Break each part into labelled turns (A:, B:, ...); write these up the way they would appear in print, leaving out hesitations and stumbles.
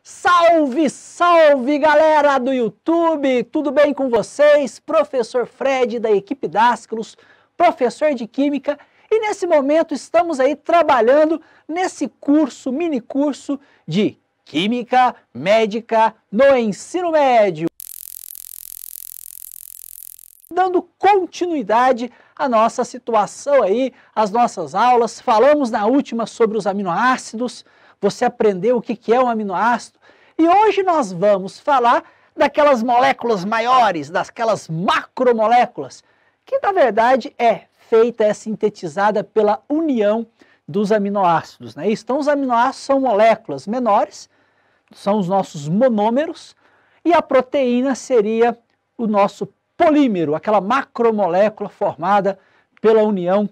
A: Salve, salve galera do YouTube, tudo bem com vocês? Professor Fred da equipe Dascalos, professor de Química, e nesse momento estamos aí trabalhando nesse curso, mini curso de Química Médica no ensino médio. Dando continuidade à nossa situação aí, às nossas aulas, falamos na última sobre os aminoácidos, você aprendeu o que é um aminoácido, e hoje nós vamos falar daquelas moléculas maiores, daquelas macromoléculas, que na verdade é feita, é sintetizada pela união dos aminoácidos, né? Então os aminoácidos são moléculas menores, são os nossos monômeros, e a proteína seria o nosso polímero, aquela macromolécula formada pela união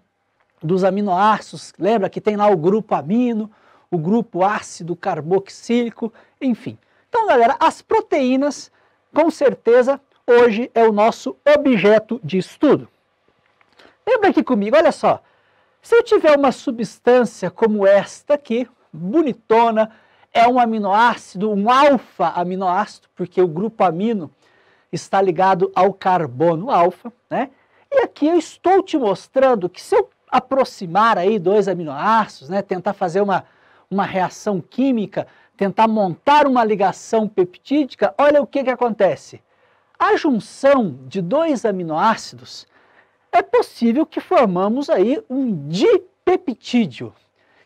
A: dos aminoácidos. Lembra que tem lá o grupo amino, o grupo ácido carboxílico, enfim. Então, galera, as proteínas, com certeza, hoje é o nosso objeto de estudo. Lembra aqui comigo, olha só, se eu tiver uma substância como esta aqui, bonitona, é um aminoácido, um alfa-aminoácido, porque o grupo amino está ligado ao carbono alfa, né? E aqui eu estou te mostrando que se eu aproximar aí dois aminoácidos, né, tentar fazer uma reação química, tentar montar uma ligação peptídica, olha o que acontece. A junção de dois aminoácidos, é possível que formamos aí um dipeptídeo.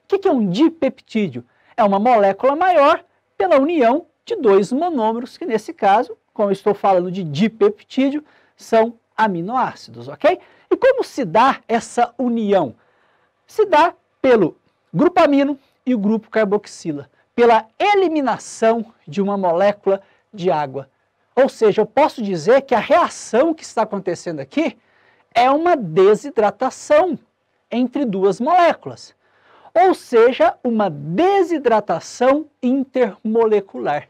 A: O que é um dipeptídeo? É uma molécula maior pela união de dois monômeros, que nesse caso, como eu estou falando de dipeptídeo, são aminoácidos, ok? E como se dá essa união? Se dá pelo grupo amino e o grupo carboxila, pela eliminação de uma molécula de água. Ou seja, eu posso dizer que a reação que está acontecendo aqui é uma desidratação entre duas moléculas. Ou seja, uma desidratação intermolecular.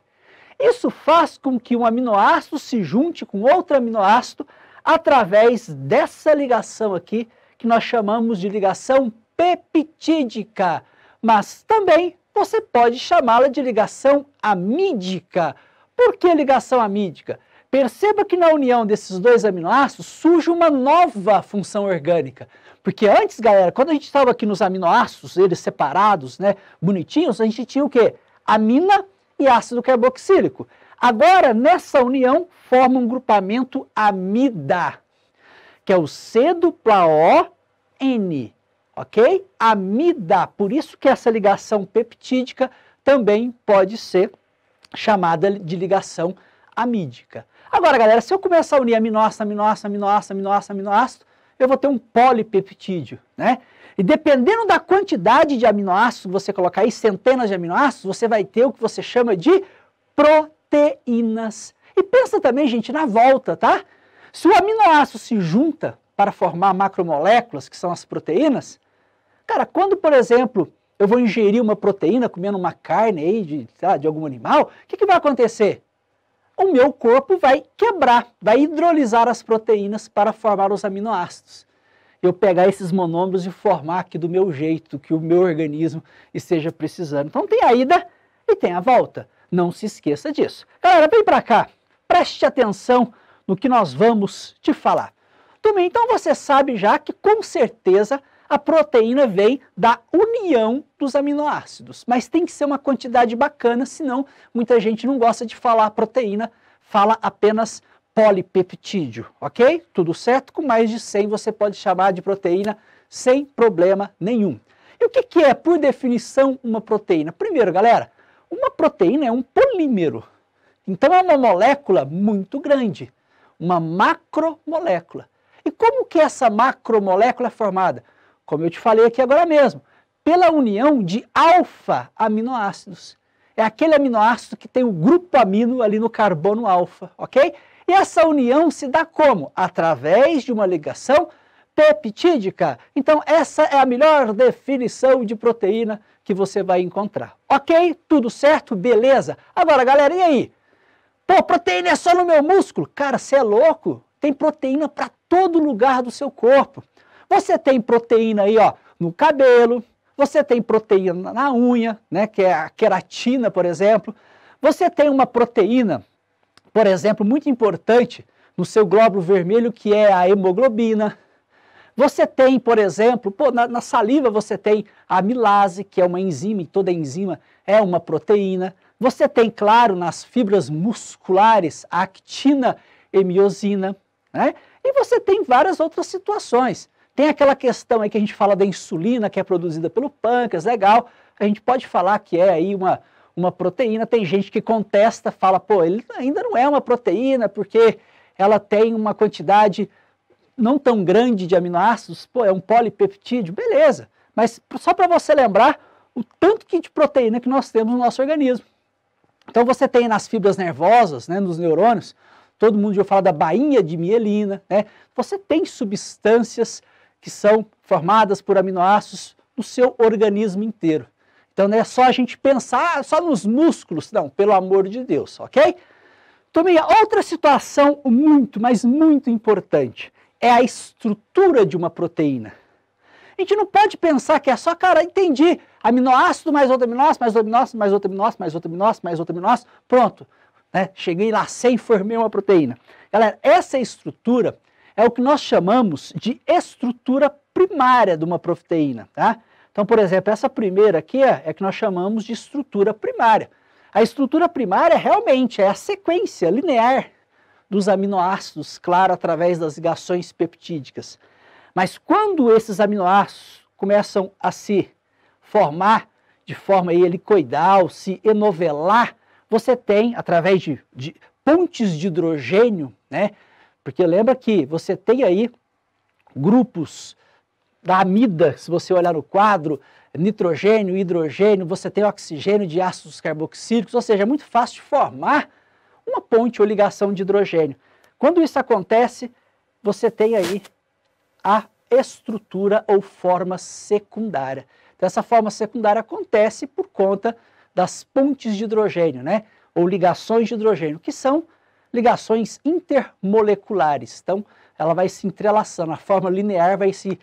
A: Isso faz com que um aminoácido se junte com outro aminoácido através dessa ligação aqui, que nós chamamos de ligação peptídica. Mas também você pode chamá-la de ligação amídica. Por que ligação amídica? Perceba que na união desses dois aminoácidos surge uma nova função orgânica. Porque antes, galera, quando a gente estava aqui nos aminoácidos, eles separados, né, bonitinhos, a gente tinha o quê? Amina e ácido carboxílico. Agora, nessa união, forma um grupamento amida, que é o C dupla O N. Ok? Amida, por isso que essa ligação peptídica também pode ser chamada de ligação amídica. Agora, galera, se eu começar a unir aminoácido, aminoácido, aminoácido, aminoácido, aminoácido, eu vou ter um polipeptídeo, né? E dependendo da quantidade de aminoácidos que você colocar aí, centenas de aminoácidos, você vai ter o que você chama de proteínas. E pensa também, gente, na volta, tá? Se o aminoácido se junta para formar macromoléculas, que são as proteínas, cara, quando, por exemplo, eu vou ingerir uma proteína comendo uma carne aí de algum animal, o que vai acontecer? O meu corpo vai quebrar, vai hidrolisar as proteínas para formar os aminoácidos. Eu pegar esses monômeros e formar aqui do meu jeito, que o meu organismo esteja precisando. Então tem a ida e tem a volta. Não se esqueça disso. Galera, vem para cá, preste atenção no que nós vamos te falar. Tudo bem, então você sabe já que com certeza a proteína vem da união dos aminoácidos, mas tem que ser uma quantidade bacana, senão muita gente não gosta de falar proteína, fala apenas polipeptídeo, ok? Tudo certo? Com mais de 100 você pode chamar de proteína sem problema nenhum. E o que é, por definição, uma proteína? Primeiro, galera, uma proteína é um polímero, então é uma molécula muito grande, uma macromolécula. E como que essa macromolécula é formada? Como eu te falei aqui agora mesmo, pela união de alfa-aminoácidos. É aquele aminoácido que tem o grupo amino ali no carbono alfa, ok? E essa união se dá como? Através de uma ligação peptídica. Então essa é a melhor definição de proteína que você vai encontrar. Ok? Tudo certo? Beleza? Agora, galera, e aí? Pô, proteína é só no meu músculo? Cara, você é louco? Tem proteína para todo lugar do seu corpo. Você tem proteína aí, ó, no cabelo, você tem proteína na unha, né, que é a queratina, por exemplo. Você tem uma proteína, por exemplo, muito importante no seu glóbulo vermelho, que é a hemoglobina. Você tem, por exemplo, na saliva você tem a amilase, que é uma enzima, e toda enzima é uma proteína. Você tem, claro, nas fibras musculares, a actina e miosina, né? E você tem várias outras situações. Tem aquela questão aí que a gente fala da insulina, que é produzida pelo pâncreas, legal. A gente pode falar que é aí uma proteína. Tem gente que contesta, fala, pô, ele ainda não é uma proteína, porque ela tem uma quantidade não tão grande de aminoácidos, pô, é um polipeptídeo, beleza. Mas só para você lembrar o tanto de proteína que nós temos no nosso organismo. Então você tem nas fibras nervosas, né, nos neurônios, todo mundo já fala da bainha de mielina, né? Você tem substâncias que são formadas por aminoácidos no seu organismo inteiro. Então não é só a gente pensar só nos músculos, não, pelo amor de Deus, ok? Também outra situação muito, mas muito importante é a estrutura de uma proteína. A gente não pode pensar que é só, cara, entendi, aminoácido mais outro aminoácido, mais outro aminoácido, mais outro aminoácido, mais outro aminoácido, mais outro aminoácido, pronto. Né? Cheguei lá sem formei uma proteína. Galera, essa estrutura é o que nós chamamos de estrutura primária de uma proteína, tá? Então, por exemplo, essa primeira aqui é que nós chamamos de estrutura primária. A estrutura primária realmente é a sequência linear dos aminoácidos, claro, através das ligações peptídicas. Mas quando esses aminoácidos começam a se formar de forma helicoidal, se enovelar, você tem, através de pontes de hidrogênio, né? Porque lembra que você tem aí grupos da amida, se você olhar no quadro, nitrogênio, hidrogênio, você tem oxigênio de ácidos carboxílicos, ou seja, é muito fácil de formar uma ponte ou ligação de hidrogênio. Quando isso acontece, você tem aí a estrutura ou forma secundária. Então, essa forma secundária acontece por conta das pontes de hidrogênio, né? Ou ligações de hidrogênio, que são ligações intermoleculares. Então, ela vai se entrelaçando, a forma linear vai se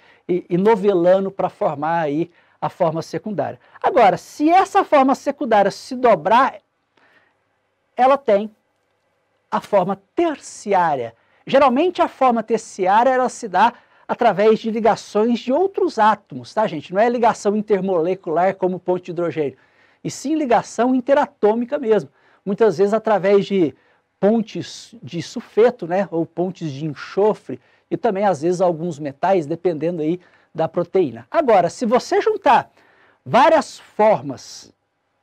A: enovelando para formar aí a forma secundária. Agora, se essa forma secundária se dobrar, ela tem a forma terciária. Geralmente a forma terciária ela se dá através de ligações de outros átomos, tá, gente? Não é ligação intermolecular como ponte de hidrogênio, e sim ligação interatômica mesmo. Muitas vezes através de pontes de sulfeto, né, ou pontes de enxofre, e também às vezes alguns metais, dependendo aí da proteína. Agora, se você juntar várias formas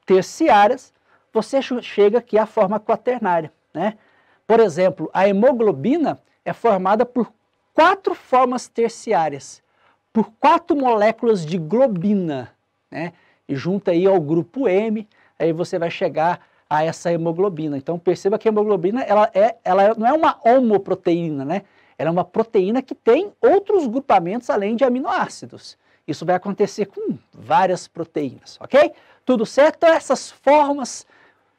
A: terciárias, você chega aqui à forma quaternária, né? Por exemplo, a hemoglobina é formada por 4 formas terciárias, por 4 moléculas de globina, né? E junta aí ao grupo M, aí você vai chegar a essa hemoglobina. Então perceba que a hemoglobina ela não é uma homoproteína, né? Ela é uma proteína que tem outros grupamentos além de aminoácidos. Isso vai acontecer com várias proteínas, ok? Tudo certo? Então essas formas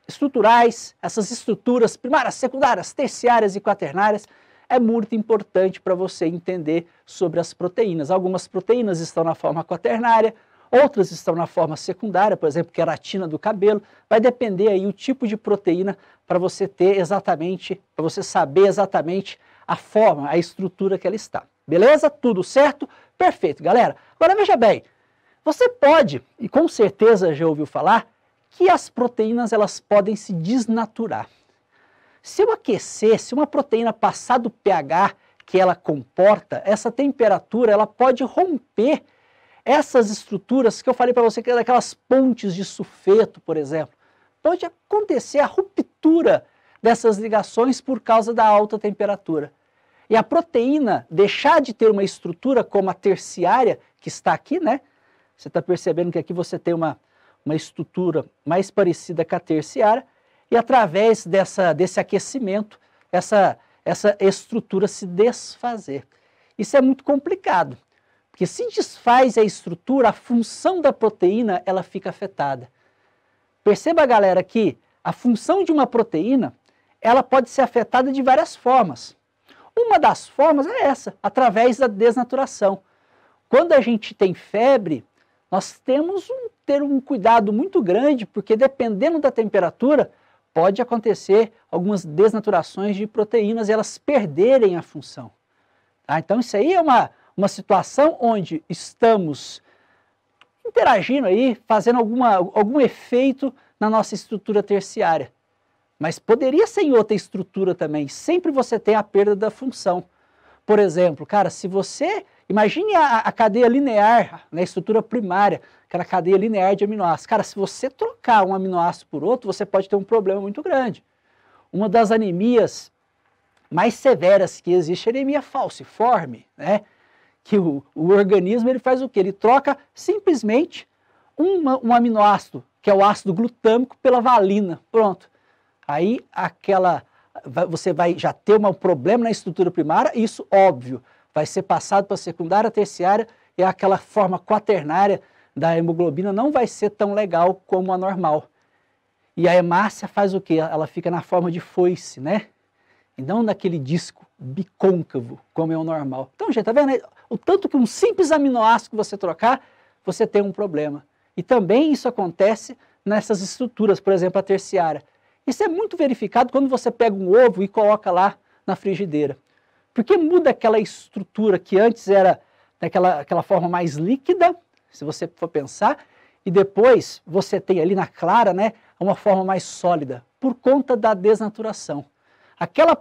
A: estruturais, essas estruturas primárias, secundárias, terciárias e quaternárias, é muito importante para você entender sobre as proteínas. Algumas proteínas estão na forma quaternária, outras estão na forma secundária, por exemplo, queratina do cabelo. Vai depender aí o tipo de proteína para você ter exatamente, para você saber exatamente a forma, a estrutura que ela está. Beleza? Tudo certo? Perfeito, galera. Agora veja bem, você pode, e com certeza já ouviu falar, que as proteínas elas podem se desnaturar. Se eu aquecer, se uma proteína passar do pH que ela comporta, essa temperatura ela pode romper essas estruturas que eu falei para você, que é daquelas pontes de sulfeto, por exemplo. Pode acontecer a ruptura dessas ligações por causa da alta temperatura. E a proteína deixar de ter uma estrutura como a terciária, que está aqui, né? Você está percebendo que aqui você tem uma estrutura mais parecida com a terciária, e através desse aquecimento, essa estrutura se desfazer. Isso é muito complicado, porque se desfaz a estrutura, a função da proteína ela fica afetada. Perceba, galera, que a função de uma proteína ela pode ser afetada de várias formas. Uma das formas é essa, através da desnaturação. Quando a gente tem febre, nós temos ter um cuidado muito grande, porque dependendo da temperatura, pode acontecer algumas desnaturações de proteínas e elas perderem a função. Tá? Então isso aí é uma situação onde estamos interagindo aí, fazendo algum efeito na nossa estrutura terciária. Mas poderia ser em outra estrutura também, sempre você tem a perda da função. Por exemplo, cara, se você, imagine a cadeia linear, na estrutura primária, aquela cadeia linear de aminoácidos. Cara, se você trocar um aminoácido por outro, você pode ter um problema muito grande. Uma das anemias mais severas que existe é a anemia falciforme, né? Que o organismo ele faz o quê? Ele troca simplesmente um aminoácido, que é o ácido glutâmico, pela valina. Pronto. Aí você vai já ter um problema na estrutura primária, e isso, óbvio, vai ser passado para a secundária, terciária, e aquela forma quaternária da hemoglobina não vai ser tão legal como a normal. E a hemácia faz o quê? Ela fica na forma de foice, né? E não naquele disco bicôncavo, como é o normal. Então, gente, tá vendo? O tanto que um simples aminoácido que você trocar, você tem um problema. E também isso acontece nessas estruturas, por exemplo, a terciária. Isso é muito verificado quando você pega um ovo e coloca lá na frigideira. Porque muda aquela estrutura que antes era daquela forma mais líquida, se você for pensar, e depois você tem ali na clara, né, uma forma mais sólida, por conta da desnaturação. Aquela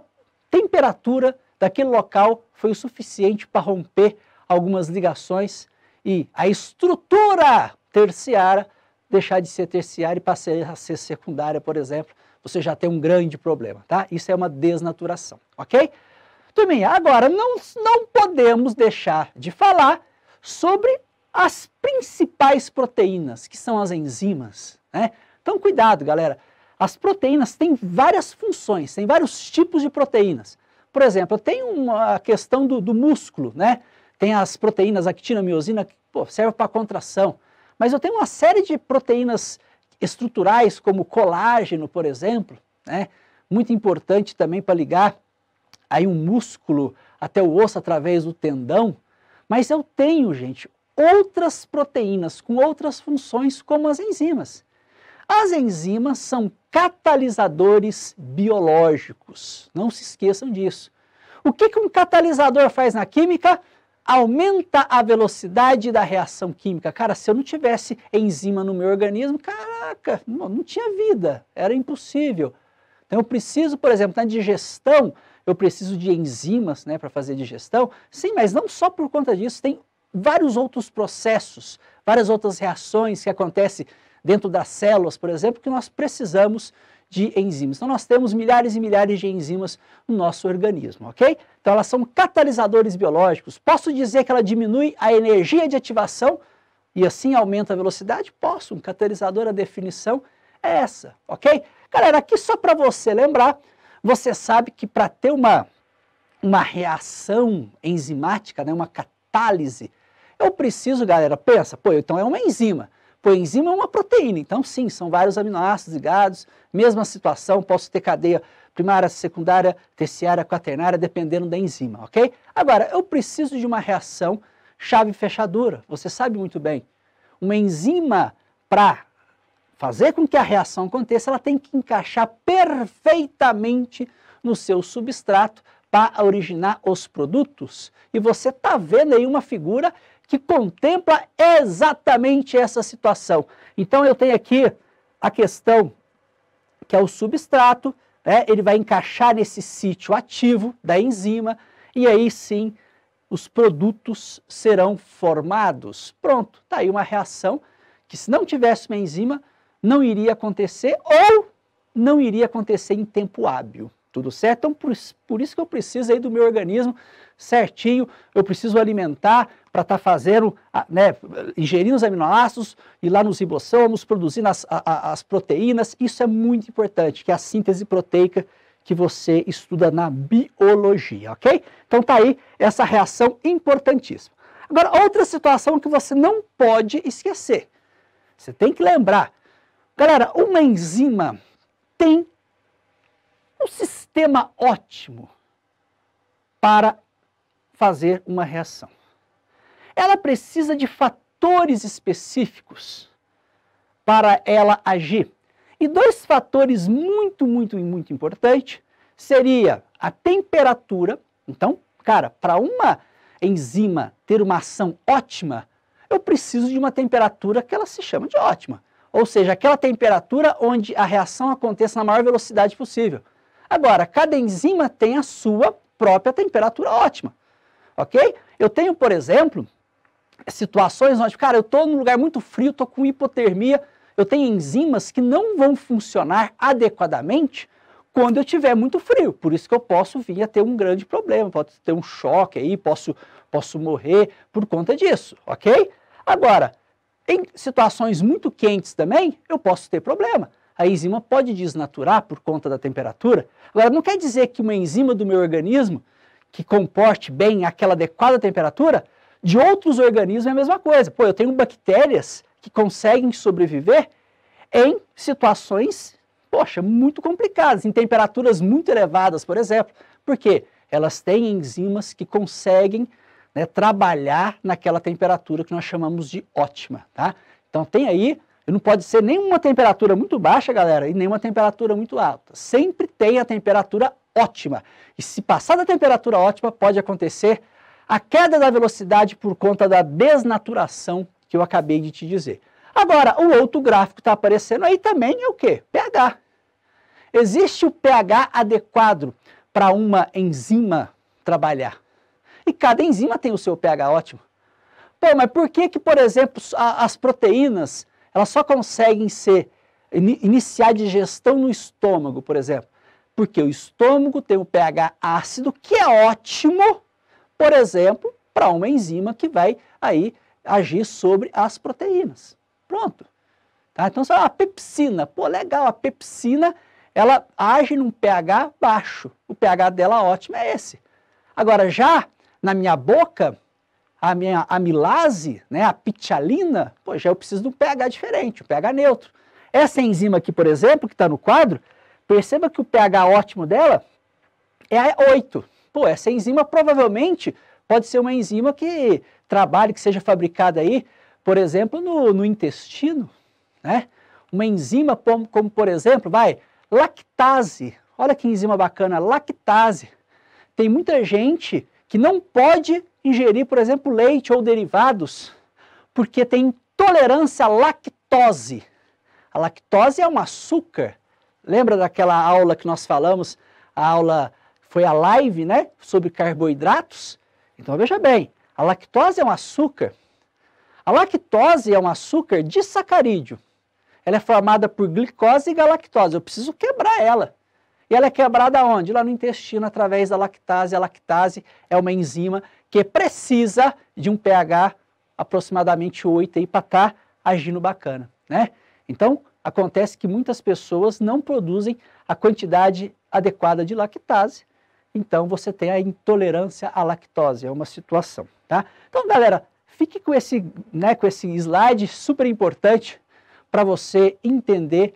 A: temperatura daquele local foi o suficiente para romper algumas ligações e a estrutura terciária deixar de ser terciária e passar a ser secundária, por exemplo. Você já tem um grande problema, tá? Isso é uma desnaturação, ok? Turminha, agora não podemos deixar de falar sobre as principais proteínas, que são as enzimas, né? Então, cuidado, galera. As proteínas têm várias funções, tem vários tipos de proteínas. Por exemplo, eu tenho uma questão do músculo, né? Tem as proteínas actina, miosina, que servem para contração. Mas eu tenho uma série de proteínas estruturais, como colágeno, por exemplo, né? Muito importante também para ligar aí um músculo até o osso através do tendão. Mas eu tenho, gente, outras proteínas com outras funções, como as enzimas. As enzimas são catalisadores biológicos, não se esqueçam disso. O que um catalisador faz na química? Aumenta a velocidade da reação química. Cara, se eu não tivesse enzima no meu organismo, caraca, não tinha vida, era impossível. Então eu preciso, por exemplo, na digestão, eu preciso de enzimas, né, para fazer digestão. Sim, mas não só por conta disso, tem vários outros processos, várias outras reações que acontecem dentro das células, por exemplo, que nós precisamos de enzimas. Então nós temos milhares e milhares de enzimas no nosso organismo, ok? Então elas são catalisadores biológicos. Posso dizer que ela diminui a energia de ativação e assim aumenta a velocidade? Posso, um catalisador, a definição é essa, ok? Galera, aqui só para você lembrar, você sabe que para ter uma reação enzimática, né, uma catálise, eu preciso, galera, pensa, então é uma enzima. Enzima é uma proteína, então sim, são vários aminoácidos ligados, mesma situação, posso ter cadeia primária, secundária, terciária, quaternária, dependendo da enzima, ok? Agora, eu preciso de uma reação chave-fechadura, você sabe muito bem. Uma enzima, para fazer com que a reação aconteça, ela tem que encaixar perfeitamente no seu substrato para originar os produtos. E você está vendo aí uma figura que contempla exatamente essa situação. Então eu tenho aqui a questão que é o substrato, né? Ele vai encaixar nesse sítio ativo da enzima e aí sim os produtos serão formados. Pronto, está aí uma reação que se não tivesse uma enzima não iria acontecer ou não iria acontecer em tempo hábil. Tudo certo? Então, por isso que eu preciso aí do meu organismo certinho, eu preciso alimentar para estar fazendo, né, ingerindo os aminoácidos e lá nos ribossomos, produzindo as proteínas. Isso é muito importante, que é a síntese proteica que você estuda na biologia, ok? Então tá aí essa reação importantíssima. Agora, outra situação que você não pode esquecer. Você tem que lembrar. Galera, uma enzima tem um sistema ótimo para fazer uma reação. Ela precisa de fatores específicos para ela agir. E dois fatores muito importantes seria a temperatura. Então, cara, para uma enzima ter uma ação ótima, eu preciso de uma temperatura que ela se chama de ótima. Ou seja, aquela temperatura onde a reação aconteça na maior velocidade possível. Agora, cada enzima tem a sua própria temperatura ótima, ok? Eu tenho, por exemplo, situações onde, cara, eu estou num lugar muito frio, estou com hipotermia, eu tenho enzimas que não vão funcionar adequadamente quando eu tiver muito frio. Por isso que eu posso vir a ter um grande problema, pode ter um choque aí, posso morrer por conta disso, ok? Agora, em situações muito quentes também, eu posso ter problema. A enzima pode desnaturar por conta da temperatura. Agora, não quer dizer que uma enzima do meu organismo, que comporte bem aquela adequada temperatura, de outros organismos é a mesma coisa. Pô, eu tenho bactérias que conseguem sobreviver em situações, poxa, muito complicadas, em temperaturas muito elevadas, por exemplo. Por quê? Elas têm enzimas que conseguem, né, trabalhar naquela temperatura que nós chamamos de ótima, tá? Então tem aí, não pode ser nem uma temperatura muito baixa, galera, e nem uma temperatura muito alta. Sempre tem a temperatura ótima. E se passar da temperatura ótima, pode acontecer a queda da velocidade por conta da desnaturação que eu acabei de te dizer. Agora, o outro gráfico que está aparecendo aí também é o quê? pH. Existe o pH adequado para uma enzima trabalhar. E cada enzima tem o seu pH ótimo. Pô, mas por que, por exemplo, as proteínas, elas só conseguem iniciar a digestão no estômago, por exemplo? Porque o estômago tem o pH ácido, que é ótimo, por exemplo, para uma enzima que vai aí agir sobre as proteínas. Pronto. Tá? Então, a pepsina, pô, legal, a pepsina, ela age num pH baixo. O pH dela ótimo é esse. Agora, já na minha boca, a minha amilase, né, a pitialina, pô, já eu preciso de um pH diferente, um pH neutro. Essa enzima aqui, por exemplo, que está no quadro, perceba que o pH ótimo dela é 8. Pô, essa enzima provavelmente pode ser uma enzima que trabalhe, que seja fabricada aí, por exemplo, no intestino, né? Uma enzima como por exemplo, lactase. Olha que enzima bacana, lactase. Tem muita gente que não pode ingerir, por exemplo, leite ou derivados, porque tem intolerância à lactose. A lactose é um açúcar. Lembra daquela aula que nós falamos? A aula foi a live, né? Sobre carboidratos. Então veja bem, a lactose é um açúcar. A lactose é um açúcar disacarídeo. Ela é formada por glicose e galactose. Eu preciso quebrar ela. E ela é quebrada onde? Lá no intestino, através da lactase. A lactase é uma enzima que precisa de um pH aproximadamente 8 aí para estar agindo bacana, né? Então, acontece que muitas pessoas não produzem a quantidade adequada de lactase. Então, você tem a intolerância à lactose. É uma situação, tá? Então, galera, fique com esse slide super importante para você entender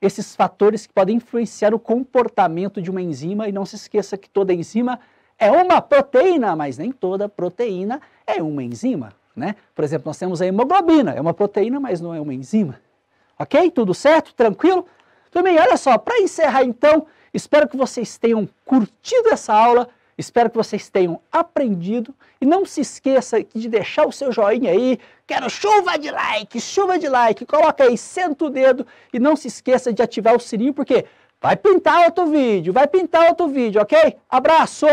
A: esses fatores que podem influenciar o comportamento de uma enzima. E não se esqueça que toda enzima é uma proteína, mas nem toda proteína é uma enzima, né? Por exemplo, nós temos a hemoglobina, é uma proteína, mas não é uma enzima. Ok? Tudo certo? Tranquilo? Também, olha só, para encerrar então, espero que vocês tenham curtido essa aula, espero que vocês tenham aprendido e não se esqueça de deixar o seu joinha aí, quero chuva de like, coloca aí, senta o dedo e não se esqueça de ativar o sininho porque vai pintar outro vídeo, ok? Abraço!